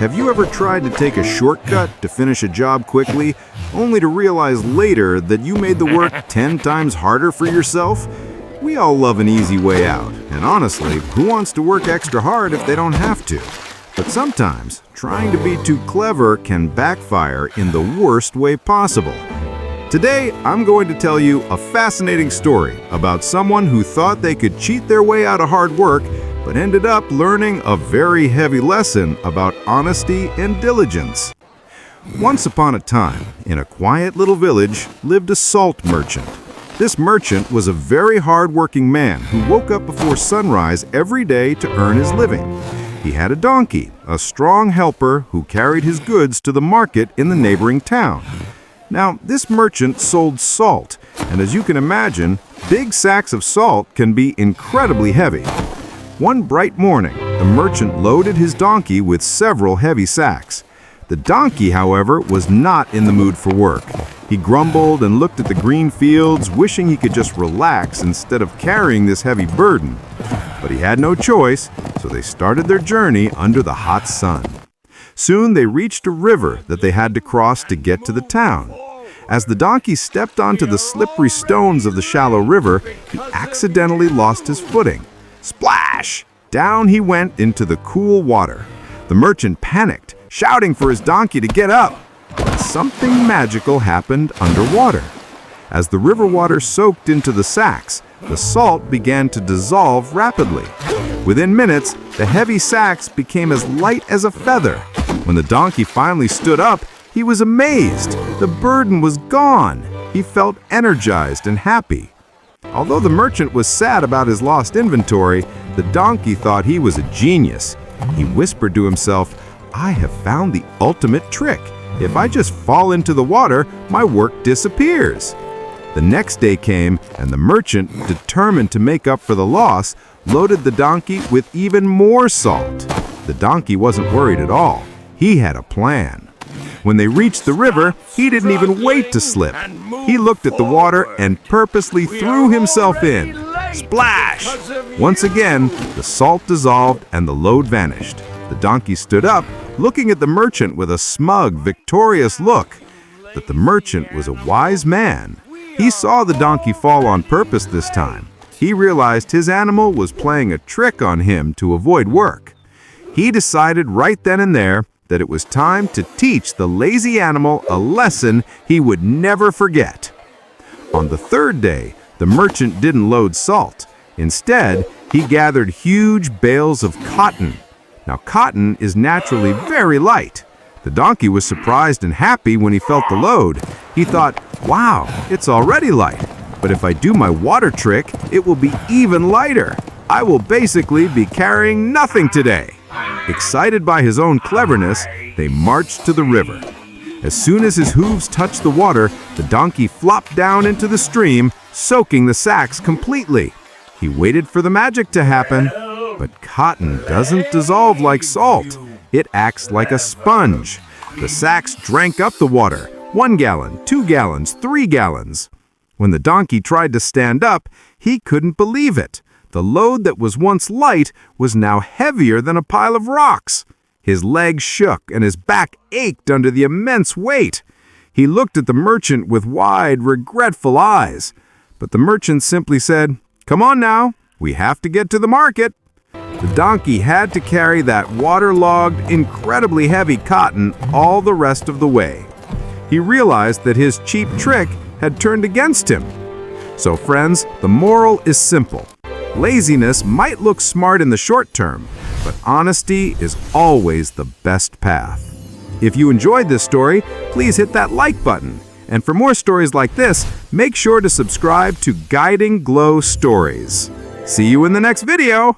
Have you ever tried to take a shortcut to finish a job quickly, only to realize later that you made the work 10 times harder for yourself? We all love an easy way out, and honestly, who wants to work extra hard if they don't have to? But sometimes, trying to be too clever can backfire in the worst way possible. Today, I'm going to tell you a fascinating story about someone who thought they could cheat their way out of hard work, but ended up learning a very heavy lesson about honesty and diligence. Once upon a time, in a quiet little village, lived a salt merchant. This merchant was a very hard-working man who woke up before sunrise every day to earn his living. He had a donkey, a strong helper who carried his goods to the market in the neighboring town. Now, this merchant sold salt, and as you can imagine, big sacks of salt can be incredibly heavy. One bright morning, the merchant loaded his donkey with several heavy sacks. The donkey, however, was not in the mood for work. He grumbled and looked at the green fields, wishing he could just relax instead of carrying this heavy burden. But he had no choice, so they started their journey under the hot sun. Soon they reached a river that they had to cross to get to the town. As the donkey stepped onto the slippery stones of the shallow river, he accidentally lost his footing. Splash! Down he went into the cool water. The merchant panicked, shouting for his donkey to get up. But something magical happened underwater. As the river water soaked into the sacks, the salt began to dissolve rapidly. Within minutes, the heavy sacks became as light as a feather. When the donkey finally stood up, he was amazed. The burden was gone. He felt energized and happy. Although the merchant was sad about his lost inventory, the donkey thought he was a genius. He whispered to himself, "I have found the ultimate trick. If I just fall into the water, my work disappears." The next day came, and the merchant, determined to make up for the loss, loaded the donkey with even more salt. The donkey wasn't worried at all. He had a plan. When they reached the river, he didn't even wait to slip. He looked at the water and purposely threw himself in. Splash! Once again, the salt dissolved and the load vanished. The donkey stood up, looking at the merchant with a smug, victorious look. But the merchant was a wise man. He saw the donkey fall on purpose this time. He realized his animal was playing a trick on him to avoid work. He decided right then and there that it was time to teach the lazy animal a lesson he would never forget. On the third day, the merchant didn't load salt. Instead, he gathered huge bales of cotton. Now, cotton is naturally very light. The donkey was surprised and happy when he felt the load. He thought, "Wow, it's already light. But if I do my water trick, it will be even lighter. I will basically be carrying nothing today." Excited by his own cleverness, they marched to the river. As soon as his hooves touched the water, the donkey flopped down into the stream, soaking the sacks completely. He waited for the magic to happen, but cotton doesn't dissolve like salt. It acts like a sponge. The sacks drank up the water, 1 gallon, 2 gallons, 3 gallons. When the donkey tried to stand up, he couldn't believe it. The load that was once light was now heavier than a pile of rocks. His legs shook and his back ached under the immense weight. He looked at the merchant with wide, regretful eyes. But the merchant simply said, "Come on now, we have to get to the market." The donkey had to carry that waterlogged, incredibly heavy cotton all the rest of the way. He realized that his cheap trick had turned against him. So friends, the moral is simple. Laziness might look smart in the short term, but honesty is always the best path. If you enjoyed this story, please hit that like button. And for more stories like this, make sure to subscribe to Guiding Glow Stories. See you in the next video!